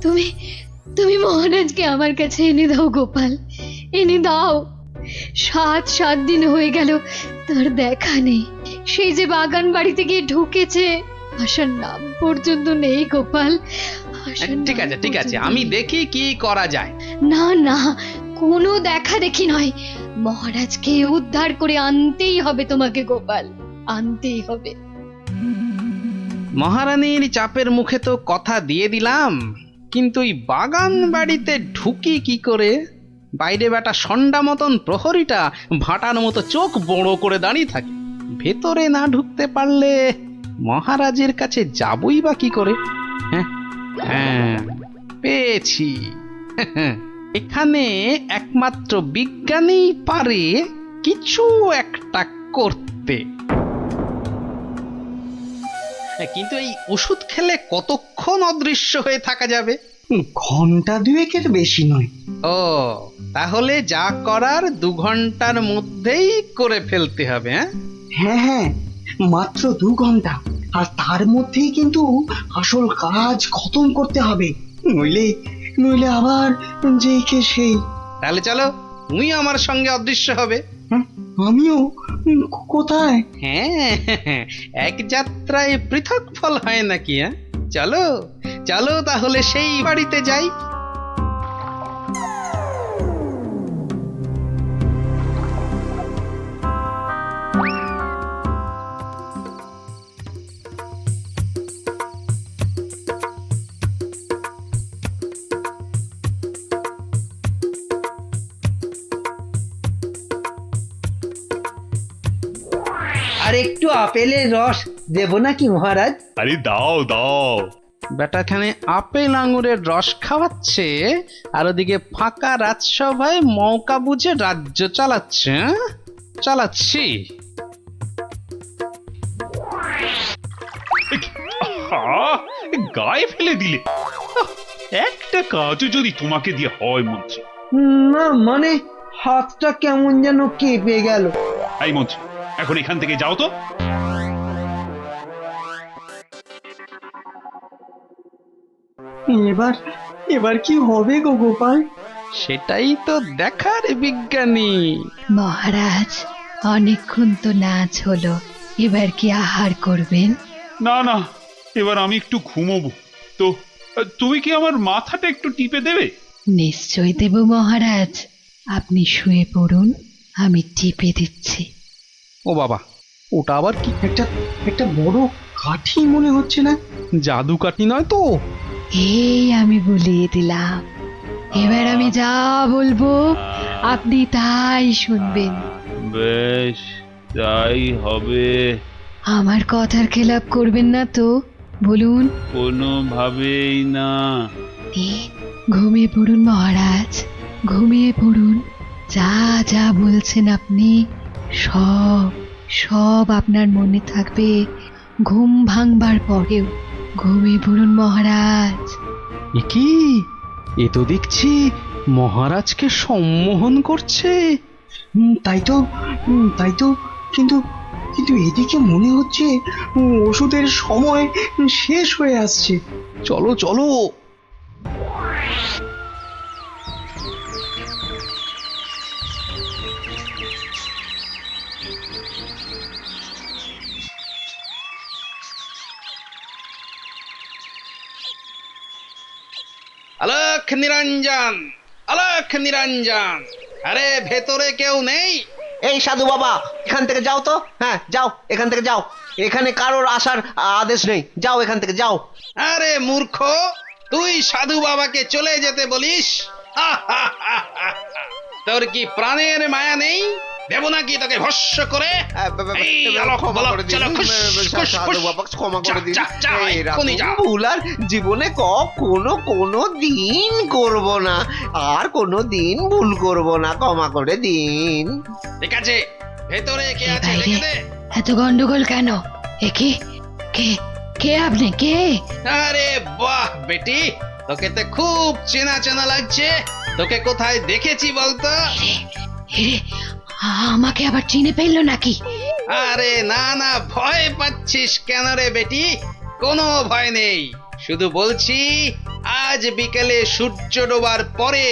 তুমি তুমি মহারাজকে আমার কাছে এনে দাও গোপাল, এনে দাও। 7 দিন হয়ে গেল তার দেখা নেই। সেই যে বাগান বাড়িতে গিয়ে ঢুকেছে, আসার নাম পর্যন্ত নেই গোপাল। ঠিক আছে ঠিক আছে, আমি দেখি কি করা যায়। না না, কোনো দেখা দেখি নয়, মহারাজকে উদ্ধার করে আনতেই হবে তোমাকে গোপাল, আনতেই হবে। মহারানীর চাপের মুখে তো কথা দিয়ে দিলাম, কিন্তু এই বাগান বাড়িতে ঢুকি কি করে? বাইরে বেটা ষণ্ডা মতন প্রহরীটা ভাটার মতো চোখ বড় করে দাঁড়িয়ে থাকে। ভেতরে না ঢুকতে পারলে মহারাজের কাছে যাবই বা কি করে? হ্যাঁ হ্যাঁ, পেয়েছি। এখানে একমাত্র বিজ্ঞানী পারে কিছু একটা করতে। কিন্তু এই ওষুধ খেলে কতক্ষণ অদৃশ্য হয়ে থাকা যাবে? ঘন্টা দুয়েকের বেশি নয়। ও, তাহলে যা করার 2 ঘন্টার মধ্যেই করে ফেলতে হবে। হ্যাঁ হ্যাঁ, মাত্র 2 ঘন্টা, আর তার মধ্যেই কিন্তু আসল কাজ খতম করতে হবে, নইলে নইলে আবার যেই কে সেই। তাহলে চলো, তুমি আমার সঙ্গে অদৃশ্য হবে। হ্যাঁ, আমিও? কোথায়? হ্যাঁ, এক যাত্রায় পৃথক ফল হয় নাকি? চলো চলো তাহলে সেই বাড়িতে যাই। আর একটু আপেলের রস দেব নাকি মহারাজ? আরে দাও দাও। বেটাখানে আপেল আঙুরের রস খাওয়াচ্ছে, আর ওদিকে ফাঁকা রাজসভায় মৌকা বুঝে রাজ্য চালাচ্ছে। চালাচ্ছি। আহা, গায়ে ফেলে দিলে। একটা কাজও যদি তোমাকে দিয়ে হয় মন্ত্রী। না মানে হাতটা কেমন যেন কেঁপে গেল। এই মন্ত্রী, এখন এখান থেকে যাও তো। এবার এবার কি হবে গো গোপাল? সেটাই তো দেখার বিজ্ঞানী। মহারাজ, অনেকক্ষণ তো নাচ হলো, এবার কি আহার করবেন? না না, এবার আমি একটু ঘুমোবো। তো তুমি কি আমার মাথাটা একটু টিপে দেবে? নিশ্চয় দেব মহারাজ, আপনি শুয়ে পড়ুন, আমি টিপে দিচ্ছি। ও বাবা, ওটা আবার কি? একটা একটা বড় কাঠি মনে হচ্ছে না? জাদু কাঠি নয় তো? এই আমি বলিয়ে দিলাম, এবার আমি যা বলবো আপনি তাই শুনবেন। বেশ, তাই হবে। আমার কথার খেলাপ করবেন না তো, বলুন। কোনোভাবেই না। ঘুমিয়ে পড়ুন মহারাজ, ঘুমিয়ে পড়ুন। যা যা বলছেন আপনি সব সব আপনার মনে থাকবে ঘুম ভাঙবার পরেও। ঘুমিয়ে পড়ুন মহারাজ। এ কি? এ তো দেখছি মহারাজকে সম্মোহন করছে। তাই তো, কিন্তু কিন্তু এদিকে মনে হচ্ছে ওষুধের সময় শেষ হয়ে আসছে। চলো চলো। আলোক নিরঞ্জন, আলোক নিরঞ্জন, আরে ভেতরে কেউ নেই? এই সাধু বাবা, এখান থেকে যাও তো। হ্যাঁ যাও, এখান থেকে যাও। এখানে কারোর আসার আদেশ নেই, যাও এখান থেকে যাও। আরে মূর্খ, তুই সাধু বাবাকে চলে যেতে বলিস? তোর কি প্রাণের মায়া নেই? দেব নাকি তোকে ভস্য করে? এই আলোক বলক, চলো, খুশ, খুশ, খুশ। ক্ষমা করে দিন। যা, যা, যা, এক্ষুনি যা। ভুল আর জীবনে কোনো দিন করব না, আর কোনো দিন ভুল করব না, ক্ষমা করে দিন। ঠিক আছে, ভেতরে কে কে আছে বাইরে? দেখে দে। এত গন্ডগোল কেন? এ কে? কে কে আপনি? কে? আরে বাহ বেটি, তোকে তো খুব চেনা চেনা লাগছে। তোকে কোথায় দেখেছি বলতো? এরে, আমাকে আবার চিনে ফেললো নাকি? আরে না না, ভয় পাচ্ছিস কেন রে বেটি? কোনো ভয় নেই, শুধু বলছি, আজ বিকেলে সূর্য ডোবার পরে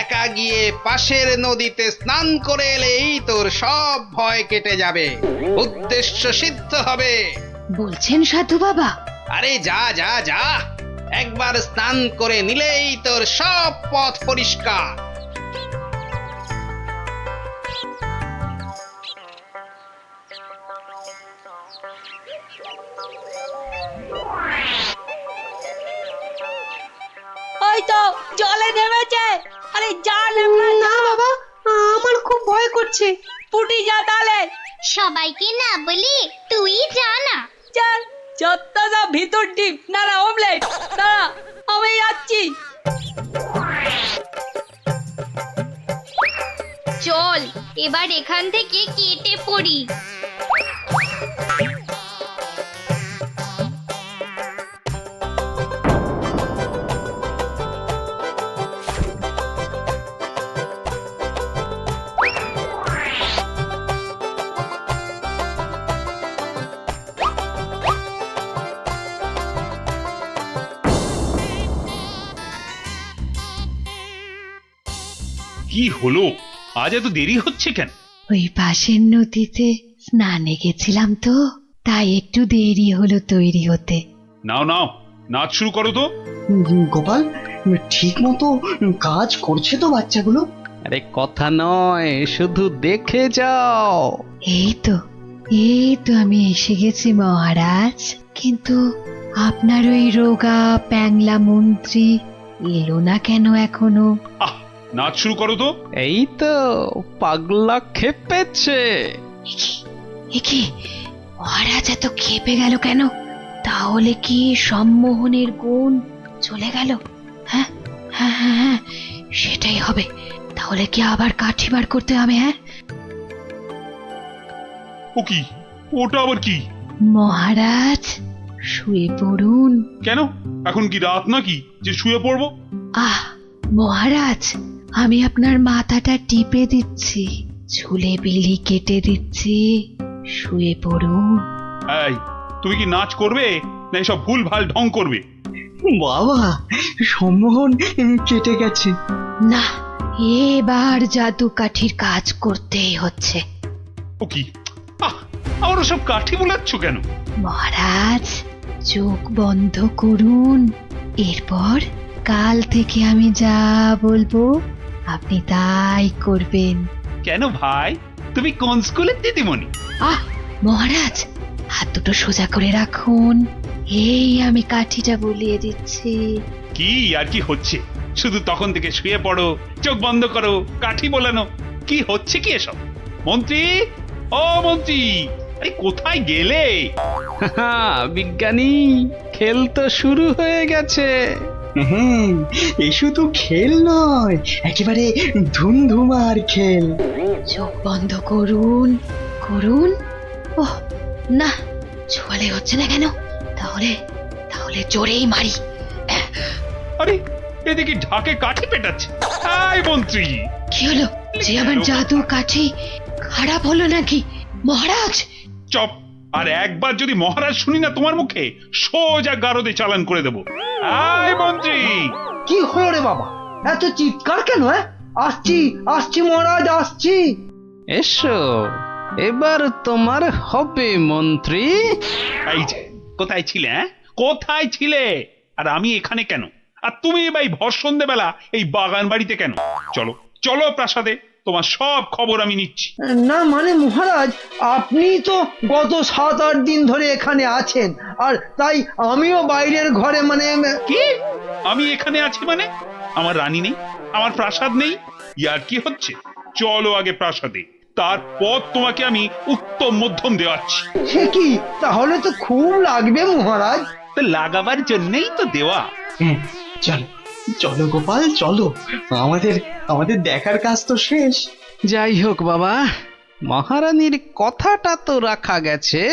একা গিয়ে পাশের নদীতে স্নান করে এলেই তোর সব ভয় কেটে যাবে, উদ্দেশ্য সিদ্ধ হবে। বলছেন সাধু বাবা? আরে যা যা যা, একবার স্নান করে নিলেই তোর সব পথ পরিষ্কার। ওই তো জলে নেমেছে। আরে যা নেমে না বাবা, আমার খুব ভয় করছে। পুটি যা তাহলে। সবাইকে না বলি তুই যা না। চল যতটা যা ভিতর ডিপ না না অমলেট না, আমি যাচ্ছি। চল এবার এখান থেকে কেটে পড়ি। কি হলো, আজ এত দেরি হচ্ছে কেন? ওই পাশের নদীতে স্নানে গেছিলাম তো, তাই একটু দেরি হলো তৈরি হতে। নাও নাও, নাচ শুরু করো তো। গোপাল, ঠিক মতো কাজ করছে তো বাচ্চাগুলো? আরে কথা নয়, শুধু দেখে যাও। এই তো আমি এসে গেছি মহারাজ। কিন্তু আপনার ওই রোগা প্যাংলা মন্ত্রী এলো না কেন এখনো? আহ, নাচ শুরু করো তো। এই তো পাগলা খেপেছে। কি মহারাজ এত খেপে গেল কেন? তাহলে কি সম্মোহনের গুণ চলে গেল? হ্যাঁ হ্যাঁ হ্যাঁ হ্যাঁ, সেটাই হবে। তাহলে কি আবার কাঠি বার করতে হবে? হ্যাঁ, ও কি, ওটা আবার কি? মহারাজ শুয়ে পড়ুন। কেন, এখন কি রাত নাকি যে শুয়ে পড়বো? আহ মহারাজ, আমি আপনার মাথাটা টিপে দিচ্ছি, চুলে বিলি কেটে দিচ্ছি, শুয়ে পড়ুন। এই, তুমি কি নাচ করবে না এসব ভুল ভাল ঢং করবে? বাবা, সম্মোহন কেটে গেছে। না, এবার জাদু কাঠির কাজ করতেই হচ্ছে। ও কি, আমার সব কাঠি বোলাচ্ছ কেন? মহারাজ চোখ বন্ধ করুন, এরপর কাল থেকে আমি যা বলবো আপনি তাই করবেন। কেন ভাই, তুমি কোন স্কুলের দিদিমণি? আহ মহারাজ, হাত দুটো সোজা করে রাখুন, এই আমি কাঠিটা বলিয়ে দিচ্ছি। কি আর কি হচ্ছে, শুধু তখন থেকে শুয়ে পড়ো, চোখ বন্ধ করো, কাঠি বোলানো, কি হচ্ছে কি এসব? মন্ত্রী, ও মন্ত্রী, আরে কোথায় গেলে? বিজ্ঞানী, খেল তো শুরু হয়ে গেছে। হ্যাঁ, এই শুধু খেল নয়, একেবারে ধুমধুমার খেল। চোখ বন্ধ করুন করুন। ওহ না, ছোয়ালে হচ্ছে না কেন? তাহলে তাহলে জোরেই মারি। আরে এদিকে ঢাকে কাঠি পেটাচ্ছে। আয় মন্ত্রী, কি হলো? যে আমার জাদু কাঠি খারাপ হলো নাকি মহারাজ? চপ, আর একবার যদি মহারাজ শুনি না তোমার মুখে, সোজা গারদে চালান করে দেবো। আয় মন্ত্রী। কি হলো রে বাবা, এত চিৎকার কেন? আসছি আসছি মহারাজ, আসছি। এসো, এবার তোমার হবে মন্ত্রী। এই যে, কোথায় ছিলে? কোথায় ছিলে? আর আমি এখানে কেন? আর তুমি ভাই ভর সন্ধ্যেবেলা এই বাগান বাড়িতে কেন? চলো চলো প্রাসাদে, তোমার সব খবর আমি নিচ্ছি। না মানে মহারাজ, আপনি তো গত 7-8 দিন ধরে এখানে আছেন, আর তাই আমিও বাইরের ঘরে মানে কি? আমি এখানে আছি মানে? আমার রানী নেই, আমার প্রাসাদ নেই? ইয়ার কি হচ্ছে? চলো আগে প্রাসাদে, তারপর তোমাকে আমি উত্তম মধ্যম দেওয়াচ্ছি। সে কি, তাহলে তো খুব লাগবে মহারাজ। তো লাগাবার জন্যই তো দেওয়া। হ্যাঁ, চলো চলো গোপাল, চলো, আমাদের আমাদের দেখার কাজ তো শেষ। যাই হোক বাবা, মহারানীর কথাটা তো রাখা গেছে।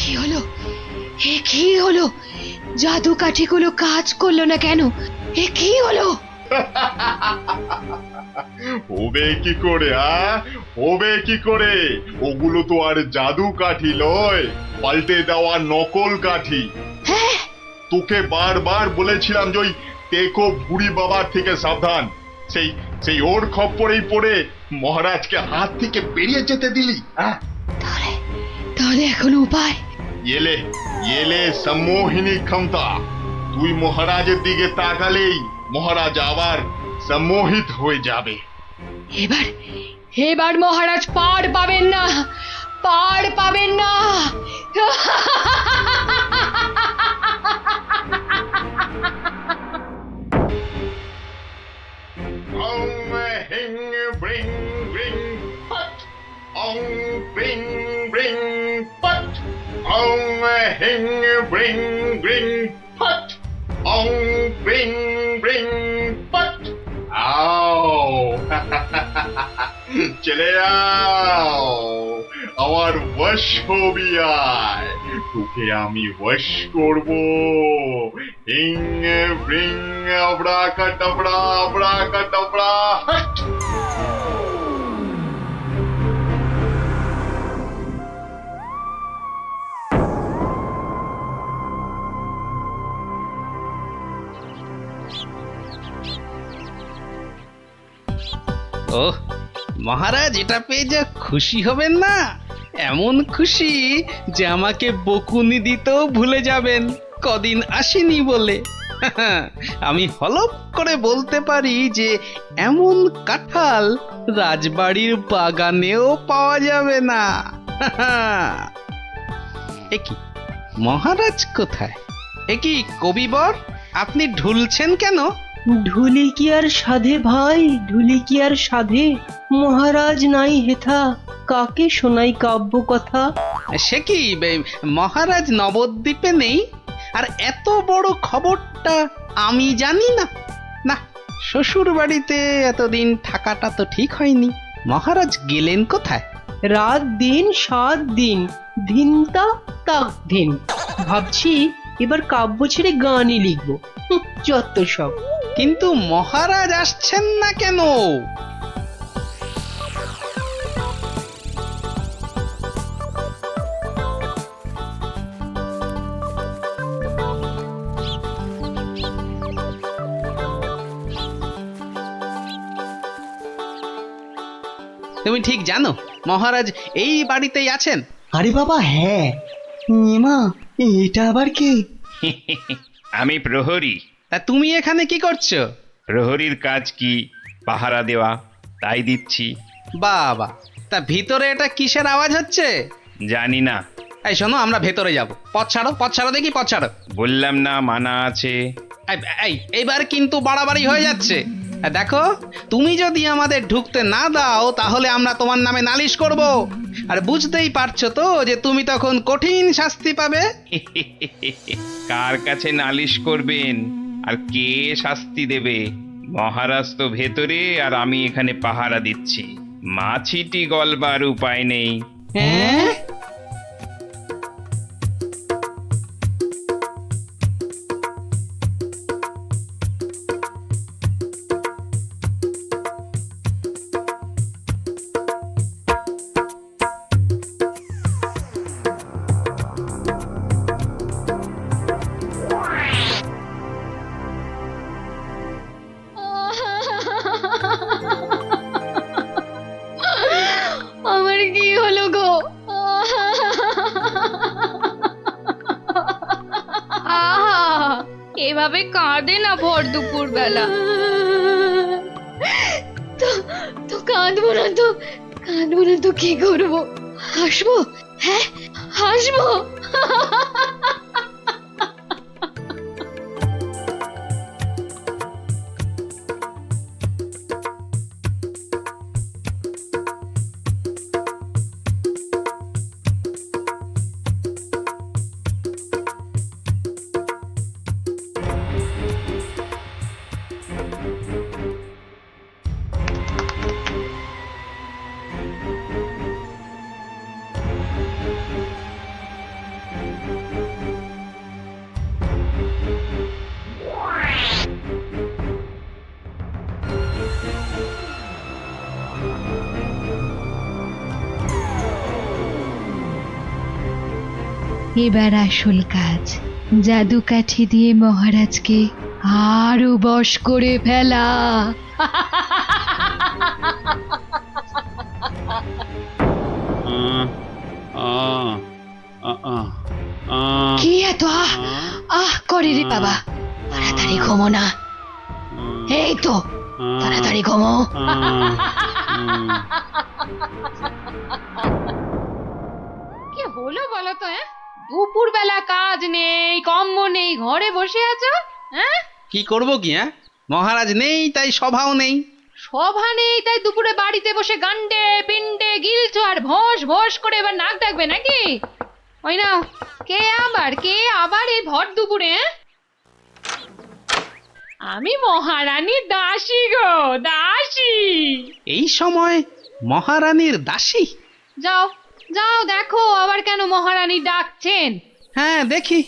কি হলো? কি হলো? জাদু কাঠিগুলো কাজ করলো না কেন? কি হলো? হবে কি করে? হবে কি করে? ওগুলো তো আর জাদু কাঠি লয়, পাল্টে দেওয়া নকল কাঠি। তোকে বারবার বলেছিলাম যে ওই টেকো বুড়ি বাবার থেকে সাবধান। সেই সেই ওর খপ্পরেই পড়ে মহারাজকে হাত থেকে বেরিয়ে যেতে দিলি। তাহলে এখন উপায়? এলে এলে সম্মোহিনী ক্ষমতা। তুই মহারাজের দিকে তাকালেই মহারাজ আবার সম্মোহিত হয়ে যাবে। এবার মহারাজ পার পাবেন না, পার পাবেন না। Ong hing bring bring put. Ong bring bring put. Ong hing bring bring put. Ong bring bring put. Ow! চলে যাও, আমার বশ হবি আয়, তোকে আমি বশ করব। হিং ব্রিং আবড়া কাটাবড়া আবড়া কাটাবড়া হট। ওহ, মহারাজ এটা পেয়ে যা খুশি হবেন না, এমন খুশি যে আমাকে বকুনি দিতেও ভুলে যাবেন কদিন আসেনি বলে। আমি হলপ করে বলতে পারি যে এমন কাঁঠাল রাজবাড়ির বাগানেও পাওয়া যাবে না। একি মহারাজ কোথায়? একি কবিবর, আপনি ঢুলছেন কেন? ঢুলি কি আর সাধে ভাই, ঢুলি কি আর সাধে? মহারাজ নাই হেথা, কাকে শোনাই কাব্য কথা? সে কি মহারাজ নবদ্বীপে নেই? আর এত বড় খবরটা আমি জানি না? না, শ্বশুর বাড়িতে এতদিন থাকাটা তো ঠিক হয়নি। মহারাজ গেলেন কোথায়? রাত দিন 7 দিন, ধিনতা তাক ধিন। ভাবছি এবার কাব্য ছেড়ে গানই লিখবো। যত সব। কিন্তু মহারাজ আসছেন না কেন? তুমি ঠিক জানো মহারাজ এই বাড়িতেই আছেন? আরে বাবা হ্যাঁ, এমা এটা আবার কে? আমি প্রহরী। তা তুমি এখানে কি করছো? প্রহরীর কাজ কি? পাহারা দেওয়া, তাই দিচ্ছি। বাবা, তা ভিতরে এটা কিসের আওয়াজ হচ্ছে? জানি না। এই শোনো, আমরা ভেতরে যাব। পথ ছাড়ো, পথ ছাড়ো দেখি, পথ ছাড়ো। বললাম না মানা আছে। এইবার কিন্তু বাড়াবাড়ি হয়ে যাচ্ছে। দেখো, তুমি যদি আমাদের ঢুকতে না দাও তাহলে আমরা তোমার নামে নালিশ করব। আর বুঝতেই পারছো তো যে তুমি তখন কঠিন শাস্তি পাবে। কার কাছে নালিশ করবেন আর কে শাস্তি দেবে? মহারাজ তো ভেতরে আর আমি এখানে পাহারা দিচ্ছি। মাছিটি গলবার উপায় নেই। হ্যাঁ? আমার কি হলো গো? আহা, এভাবে কাঁদে না ভর দুপুর বেলা। তো কাঁদবো না তো, কাঁদবো না তো কি করবো? হাসবো? হ্যাঁ, হাসবো। এবার আসল কাজ, জাদু কাঠি দিয়ে মহারাজকে আরো বশ করে ফেলা। কি এত আহ আহ করে রে বাবা, তাড়াতাড়ি ঘুমো না। এই তো তাড়াতাড়ি ঘুমো। কি হলো বলো তো? দুপুর বেলা কাজ নেই, কম্ম নেই, ঘরে বসে আছো? হ্যাঁ, কি করব কি? মহারাজ নেই তাই সভাও নেই। সভা নেই তাই দুপুরে বাড়িতে বসে গান্ডে পিন্ডে গিলছো আর ভোস ভোস করে এবার নাক ডাকবে নাকি? ওই নাও, কে আবার এই ভর দুপুরে? আমি মহারানীর দাসী গো, দাসী। এই সময় মহারানীর দাসী? যাও যাও দেখো আবার কেন মহারানী ডাকছেন। হ্যাঁ দেখি।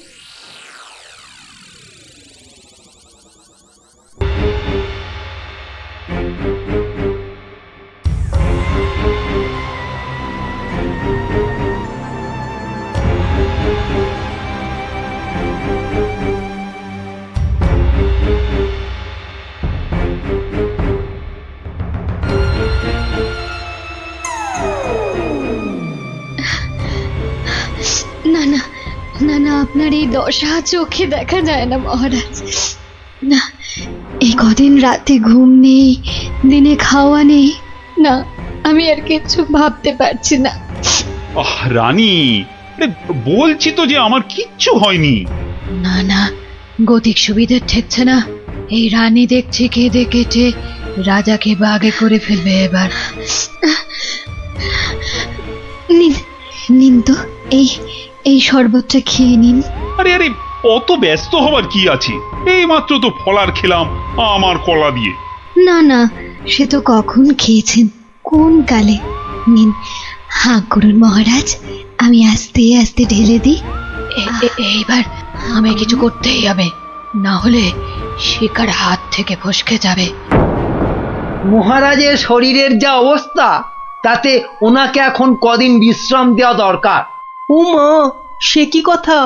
না না না না, আপনার এই দশা চোখে দেখা যায় না মহারাজ। না, এই কদিন রাতে ঘুম নেই, দিনে খাওয়া নেই। না, আমি আর কিচ্ছু ভাবতে পারছি না। রানী, বলছি তো যে আমার কিচ্ছু হয়নি। না না, গতিক সুবিধে ঠেকছে না। এই রানী দেখছি কেঁদে কেটে রাজাকে বাগে করে ফেলবে এবার। নিন নিন তো, এই শরবতটা খেয়ে নিন। আরে আরে, অত ব্যস্ত হবার কি আছে? এই মাত্র তো ফলার খেলাম আমার কলা দিয়ে। না না, সে তো কখন খেয়েছেন, কোন কালে। নিন, হাঁ করুন মহারাজ, আমি আস্তে আস্তে ঢেলে দিই। এইবার আমি কিছু করতেই হবে, না হলে শিকার হাত থেকে ফসকে যাবে। মহারাজের শরীরের যা অবস্থা, তাতে ওনাকে এখন কদিন বিশ্রাম দেওয়া দরকার। ও মা, সে কি কথা?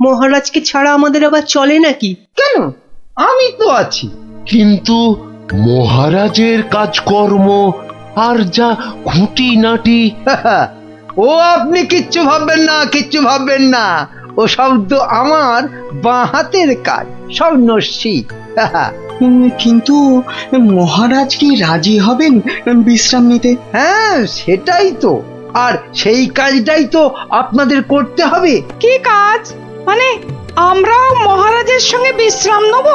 মহারাজকে ছাড়া আমাদের আবার চলে নাকি? কেন, আমি তো আছি। কিন্তু মহারাজের কাজকর্ম আর যা খুঁটিনাটি। ও আপনি কিচ্ছু ভাববেন না, কিচ্ছু ভাববেন না। ও সব তো আমার বাঁ হাতের কাজ, সব নস্যি। কিন্তু মহারাজ কি রাজি হবেন বিশ্রাম নিতে? হ্যাঁ, সেটাই তো। আর সেই কাজটাই তো আপনাদের করতে হবে। কি কাজ? মানে আমরাও মহারাজের সঙ্গে বিশ্রাম নেব?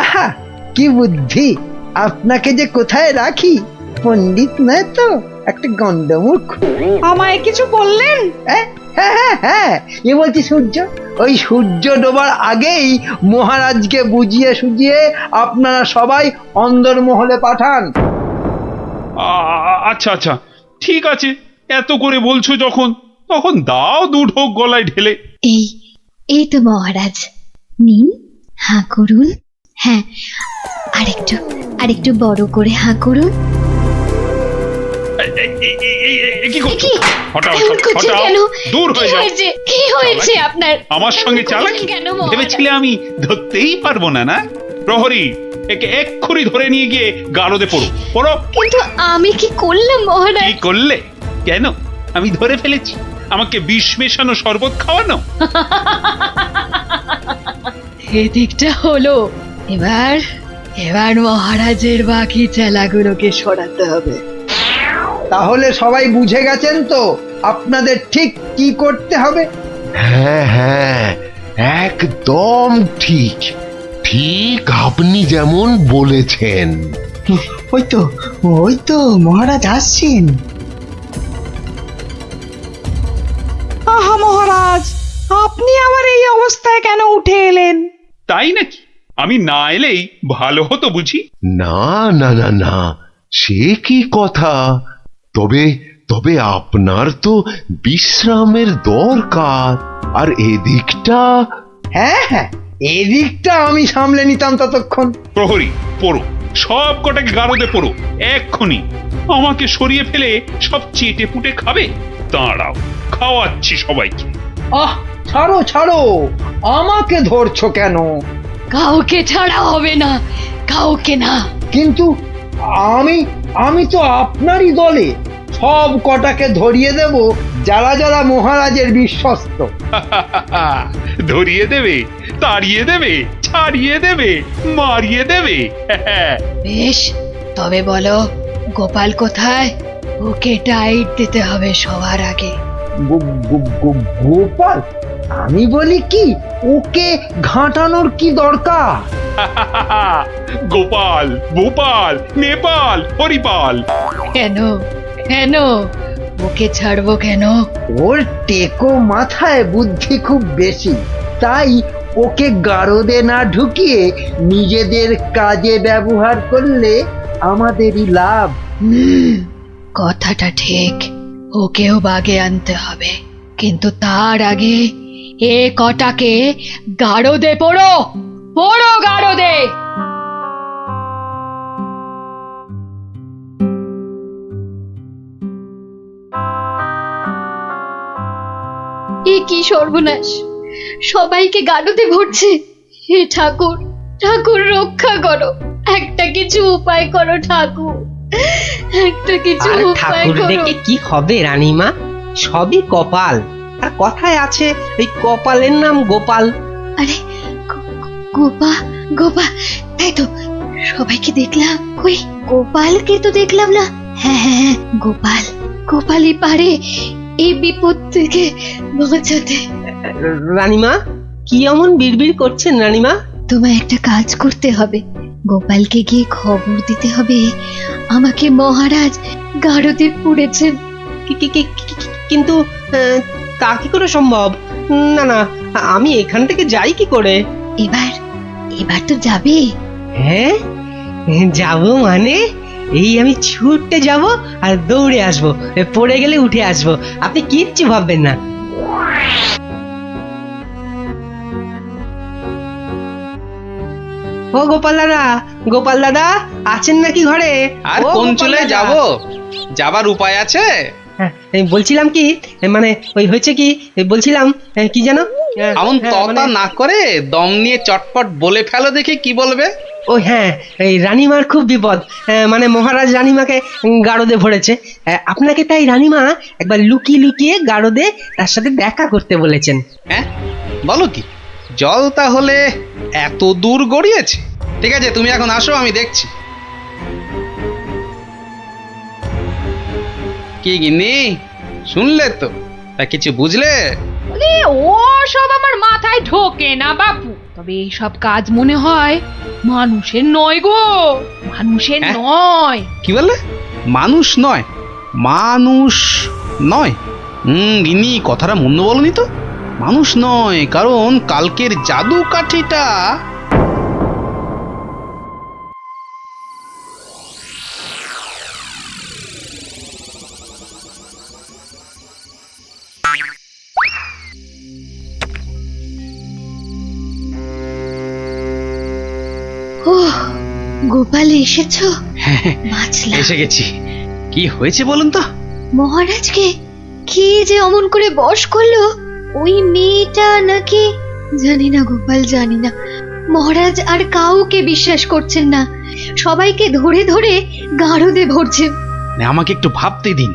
আহা, কি বুদ্ধি! আপনাকে যে কোথায় রাখি, পণ্ডিত নয় তো, একটা গন্ডমূর্খ। আমায় কিছু বললেন? হ্যাঁ হ্যাঁ হ্যাঁ, এ বলছি সূর্য। ওই সূর্য ডোবার আগেই মহারাজকে বুঝিয়ে সুঝিয়ে আপনারা সবাই অন্দরমহলে পাঠান। আচ্ছা আচ্ছা, ঠিক আছে, এত করে বলছো যখন, তখন দাও দু ঢোক গলায় ঢেলে। এই তো মহারাজ, নিন, হাঁ করুন। হ্যাঁ, আরেকটু বড় করে হাঁ করুন। কি করছো? হটাও, এমন করছেন হটাও, কেন? দূর হয়ে যাও। কি হয়েছে আপনার? আমার সঙ্গে চালাকি কেন মহারাজ? ভেবেছিলে আমি ধরতেই পারবো না? না প্রহরী, একে এক্ষুনি ধরে নিয়ে গিয়ে গারদে পড়ো। কিন্তু আমি কি করলাম মহারাজ? কি করলে? কেন? আমি ধরে ফেলেছি। আমাকে বিষ মেশানো শরবত খাওয়ানো। এদিকটা হলো। এবার মহারাজের বাকি চেলাগুলোকে সরাতে হবে। তাহলে সবাই বুঝে গেছেন তো আপনাদের ঠিক কি করতে হবে? হ্যাঁ হ্যাঁ, একদম ঠিক। ঠিক আপনি যেমন বলেছেন। ওই তো মহারাজ আসছেন। আহা মহারাজ, আপনি আবার এই অবস্থায় কেন উঠে এলেন? তাই নাকি? আমি না এলেই ভালো হতো বুঝি? না না না না, সে কি কথা। তবে আপনার তো বিশ্রামের দরকার। আর এদিকটা? হ্যাঁ হ্যাঁ, এদিকটা আমি সামলে নিতাম ততক্ষণ। প্রহরী, পড়ো, সব কটাকে গারদে পড়ো এক্ষুনি। আমাকে সরিয়ে ফেলে সব চেটে পুটে খাবে? দাঁড়াও, খাওয়াচ্ছি সবাইকে। আহ, ছাড়ো ছাড়ো, আমাকে ধরছো কেন? কাউকে ছাড়া হবে না, কাউকে না। কিন্তু আমি আমি তো আপনারই দলে, সব কটাকে ধরিয়ে দেব যারা যারা মহারাজের বিশ্বস্ত। ধরিয়ে দেবে, তাড়িয়ে দেবে, ছাড়িয়ে দেবে, মারিয়ে দেবে। বেশ, তবে বলো গোপাল কোথায়? ওকে টাইট দিতে হবে সবার আগে। গোপাল? আমি বলি কি, ওকে ঘাঁটানোর কি দরকার? গোপাল, ভোপাল, নেপাল, হরিপাল। কেন কেন ওকে ছাড়বো কেন? ওর টেকো মাথায় বুদ্ধি খুব বেশি, তাই ওকে গারদে না ঢুকিয়ে নিজেদের কাজে ব্যবহার করলে আমাদেরই লাভ। কথাটা ঠিক, ওকেও বাগে আনতে হবে, কিন্তু তার আগে এ কটাকে গারদে পড়ো, পড়ো গারদে। এ কি সর্বনাশ, সবাইকে গারদে ভরছে। হে ঠাকুর, ঠাকুর রক্ষা করো, একটা কিছু উপায় করো ঠাকুর, একটা কিছু আর উপায় ঠাকুর করো। ডেকে কি হবে রানীমা? সবই কপাল। আর কথায় আছে, ওই কপালের নাম গোপাল। আরে গোপা গোপা, তাই তো, সবাইকে দেখলাম, কই গোপালকে তো দেখলাম না। হ্যাঁ হ্যাঁ হ্যাঁ, গোপাল, গোপালই পারে এই বিপদ থেকে বাঁচাতে। রানীমা, কি এমন বিড়বিড় করছেন রানীমা? তোমায় একটা কাজ করতে হবে, গোপালকে গিয়ে খবর দিতে হবে আমাকে মহারাজ গারদে পুড়েছেন। কিন্তু তা কি করে সম্ভব? না না, আমি এখান থেকে যাই কি করে? এবার এবার তো যাবে। হ্যাঁ, যাব মানে এই আমি ছুটতে যাব আর দৌড়ে আসব, পড়ে গেলে উঠে আসব, আপনি কিচ্ছু ভাববেন না। ও গোপাল দাদা, গোপাল দাদা আছেন নাকি ঘরে? আর ও কোন গোপাল চলে দাদা। যাব? যাবার উপায় আছে? হ্যাঁ, বলছিলাম কি, মানে ওই হয়েছে কি, বলছিলাম কি জানো, এমন হ্যাঁ, ততা মানে- না করে দম নিয়ে চটপট বলে ফেলো দেখি, কি বলবে? ও হ্যাঁ, এই রানীমার খুব বিপদ, মানে মহারাজ রানীমাকে গারদে ভরেছে। আপনাকে তাই রানীমা একবার লুকিয়ে লুকিয়ে গারদে তার সাথে দেখা করতে বলেছেন। হ্যাঁ, বলো কি? জল তাহলে এত দূর গড়িয়েছে? ঠিক আছে, তুমি এখন আসো, আমি দেখছি। কি গিন্নি, শুনলে তো? তা কিছু বুঝলে? বলি, ও সব আমার মাথায় ঢোকে না বাপু। তবে এই সব কাজ মনে হয় মানুষের নয় গো, মানুষের হ্যাঁ? নয়। কি বললে? মানুষ নয়? মানুষ নয়? গিন্নি, কথাটা মন্দ বলনি তো। মানুষ নয়, কারণ কালকের জাদু কাঠিটা ও গোপাল, এসেছো? বাঁচলাম। এসে গেছি। কি হয়েছে বলুন তো? মহারাজকে কি যে অমন করে বশ করলো ওই মেয়েটা নাকি? জানি না গোপাল, জানি না। মহারাজ আর কাউকে বিশ্বাস করছেন না, সবাইকে ধরে ধরে গারদে ভরছেন। আমাকে একটু ভাবতে দিন,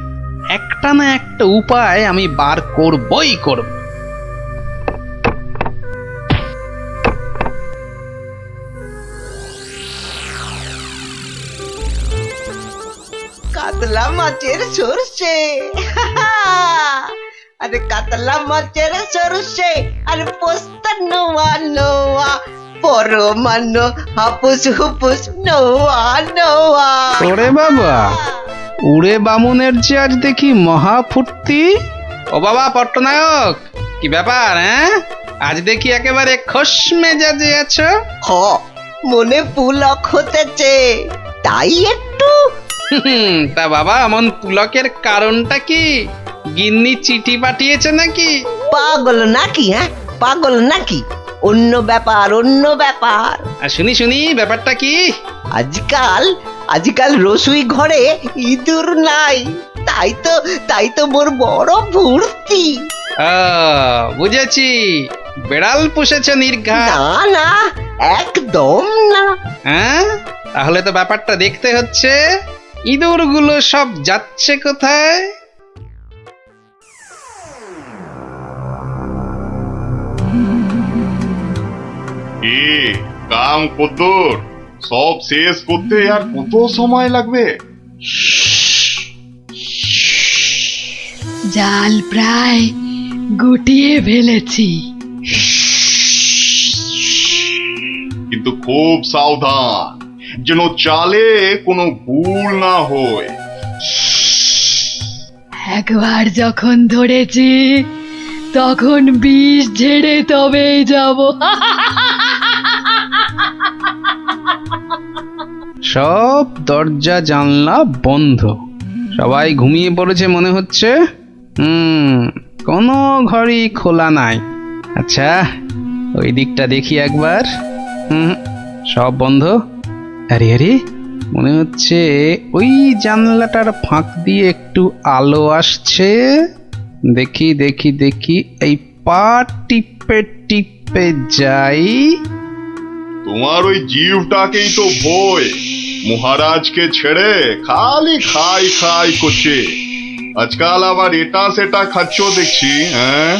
একটা না একটা উপায় আমি বার করবই করব। কাতলা মাছের সরষে, আরে কাতলা মাছের সরষে, আরে পোস্ত নোয়া নোয়া, পরমানো হাপুস হুপুস নোয়া নোয়া। ওরে বাবা, উড়ে বামুনের যে আজ দেখি মহা ফুর্তি। ও বাবা পট্টনায়ক, কি ব্যাপার? হ্যাঁ, আজ দেখি একেবারে খোশ মেজাজে আছো। হ, মনে পুলক হতেছে, তাই একটু। তা বাবা, এমন পুলকের কারণটা কি? গিন্নি চিঠি পাঠিয়েছে নাকি? পাগল নাকি? হ্যাঁ, পাগল নাকি? অন্য ব্যাপার, অন্য ব্যাপার। আর শুনি শুনি, ব্যাপারটা কি? আজকাল রসুই ঘরে ইঁদুর নাই, তাই তো মোর বড় ফুর্তি। বুঝেছি, বেড়াল পুষেছ নির্ঘাত। না না, একদম না। হ্যাঁ, তাহলে তো ব্যাপারটা দেখতে হচ্ছে। ইঁদুরগুলো সব যাচ্ছে কোথায়? এ কাম কদ্দুর, সব শেষ করতে আর কত সময় লাগবে? জাল প্রায় গুটিয়ে ফেলেছি। কিন্তু খুব সাবধান, যেন চালে কোনো ভুল না হয়। একবার যখন ধরেছি তখন বিষ ঝেড়ে তবেই যাব। সব দরজা জানলা বন্ধ, সবাই ঘুমিয়ে পড়েছে মনে হচ্ছে। কোনো ঘরই খোলা নাই। আচ্ছা, ওই দিকটা দেখি একবার। সব বন্ধ। আরে আরে, মনে হচ্ছে ওই জানলাটার ফাঁক দিয়ে একটু আলো আসছে। দেখি দেখি দেখি, এই পা টিপে টিপে যাই। তোমার ওই জীবটাকেই তো ভয়, মহারাজকে ছেড়ে খালি খাই খাই করছে। আজকাল আবার এটা সেটা খাচ্ছ দেখছি। হ্যাঁ,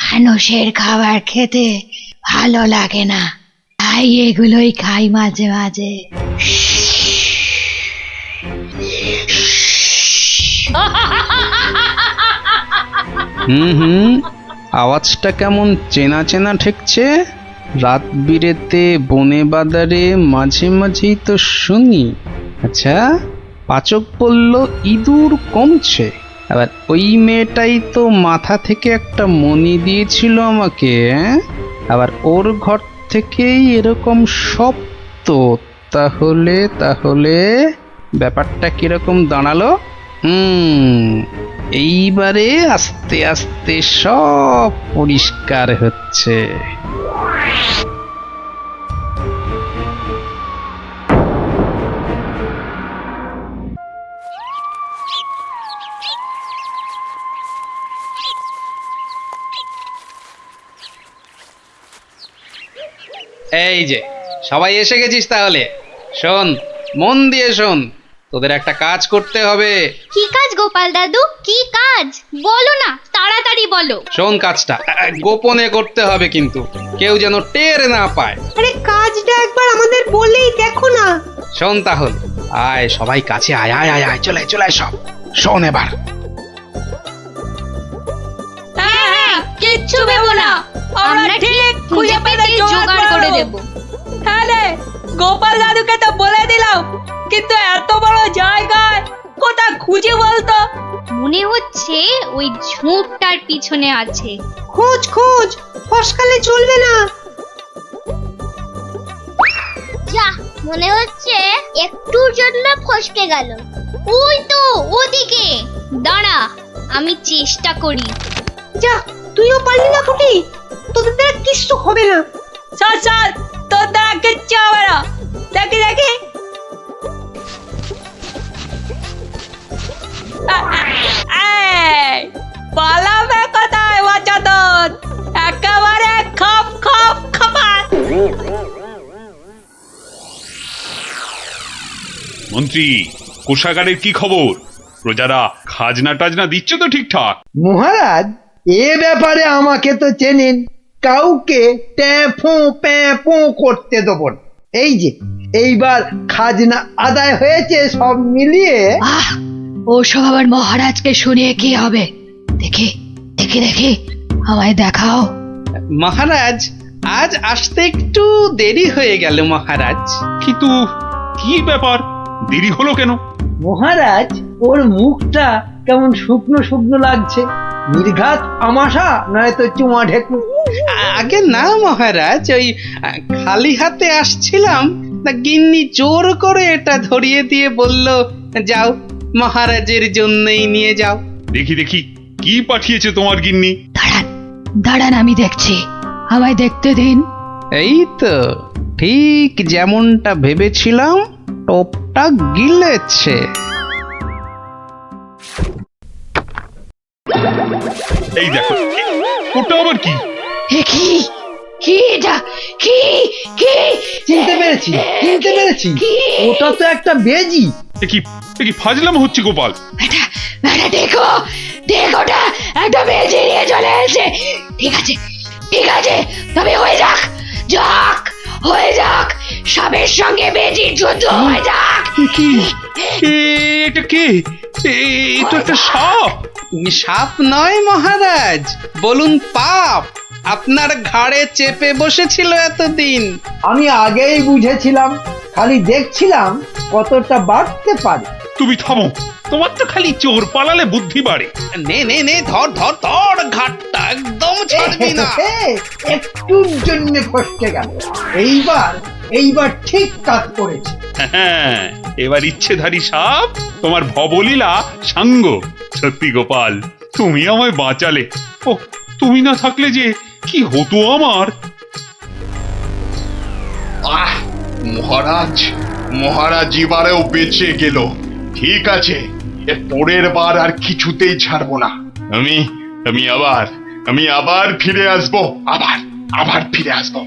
মানুষের খাবার খেতে ভালো লাগে না, তাই এগুলোই খাই মাঝে মাঝে। আওয়াজটা কেমন চেনা চেনা ঠেকছে। রাত বিরেতে বনে বাদারে মাঝে মাঝেই তো শুনি। আচ্ছা, পাচক বলল ইঁদুর কমছে, আবার ওই মেয়েটাই তো মাথা থেকে একটা মণি দিয়েছিল আমাকে। আবার ওর ঘর থেকেই এরকম শব্দ। তাহলে তাহলে ব্যাপারটা কিরকম দাঁড়ালো? এইবারে আস্তে আস্তে সব পরিষ্কার হচ্ছে। এই যে সবাই এসে গেছিস, তাহলে শোন, মন দিয়ে শোন, তোদের একটা কাজ করতে হবে। কি কাজ গোপাল দাদু, কি কাজ বলো না, তাড়াতাড়ি বলো। শোন, কাজটা গোপনে করতে হবে, কিন্তু কেউ যেন টের না পায়। আরে কাজটা একবার আমাদের বলেই দেখো না। শোন তাহলে, আয় সবাই কাছে, আয় আয় আয় আয়, চলে চলে সব শোন এবার। হ্যাঁ, কিচ্ছু ভেবো না, আমরা ঠিক খুঁজে পেতে জোগাড় করে দেব। হ্যাঁ রে, গোপাল দাদুকে তো বলে দিলাম, কিন্তু এত বড় জায়গায় কোথায় খুঁজে বলতো? মনে হচ্ছে ওই ঝোপটার পিছনে আছে। খোঁজ খোঁজ, ফসকালে চলবে না। যা, মনে হচ্ছে একটুর জন্য ফসকে গেল। ওই তো ওদিকে, দাঁড়া আমি চেষ্টা করি। যা, তুইও পারলি না ফুটি, তোদের দ্বারা কিচ্ছু হবে না। স্যার স্যার, তোর দ্বারা কিচ্ছু হবে না। দেখি দেখি, পালাবে কোথায় বাচ্চাদের, একেবারে খপ খপ খপাত। মন্ত্রী, কোষাগারের কি খবর? প্রজারা খাজনা টাজনা দিচ্ছে তো ঠিকঠাক? মহারাজ, এ ব্যাপারে আমাকে তো চেনেন, কাউকে ট্যাফো প্যাফো করতে দেব না। এই যে এইবার খাজনা আদায় হয়েছে সব মিলিয়ে। ওসব আবার মহারাজকে শুনিয়ে কি হবে? দেখি দেখি দেখি, আমায় দেখাও। মহারাজ, আজ আসতে একটু দেরি হয়ে গেল মহারাজ। কিন্তু কি ব্যাপার, দেরি হলো কেন? মহারাজ, ওর মুখটা কেমন শুকনো শুকনো লাগছে। নির্ঘাত আমাশা নয়তো চুমা ঢেকু। আগে না মহারাজ, ওই খালি হাতে আসছিলাম, তা গিন্নি জোর করে এটা ধরিয়ে দিয়ে বলল, যাও মহারাজের জন্যই নিয়ে যাও। দেখি দেখি, কি পাঠিয়েছে তোমার গিন্নি? দাঁড়ান দাঁড়ান, আমি দেখছি, আমায় দেখতে দিন। এই তো ঠিক যেমনটা ভেবেছিলাম, টোপটা গিলেছে। এই দেখো, ওটা আবার কি? কি কি এটা কি কি চিনতে পেরেছি ওটা তো একটা বেজি। এ কি ফাজলাম হচ্ছে গোপাল? এটা দেখো দেখোটা একটা বেজে নিয়ে চলে এসেছে। ঠিক আছে তবে হয়ে যাক সাপের সঙ্গে বেজির যুদ্ধ হয়ে যাক। এটা কে? এ তো একটা সাপ। সাপ নয় মহারাজ, বলুন পাপ। আপনার ঘাড়ে চেপে বসেছিল এতদিন। আমি আগেই বুঝেছিলাম, খালি দেখছিলাম কতটা বাড়তে পারে। তুমি থামো, তোমার তো খালি চোর পালালে বুদ্ধি বাড়ে। নে ধর ঘাটটা একদম ছাড়বি না। একটুর জন্য ফসকে গেল। এইবার ঠিক কাজ করেছে। হ্যাঁ, এবার ইচ্ছেধারী সাপ তোমার ভবলীলা সাঙ্গ। সত্যি গোপাল, তুমি আমায় বাঁচালে। ও, তুমি না থাকলে যে কি হতো আমার। আহ, মহারাজ এবারেও বেঁচে গেল। ঠিক আছে, এর পরের বার আর কিছুতেই ছাড়বো না। আমি আবার ফিরে আসবো, আবার ফিরে আসবো।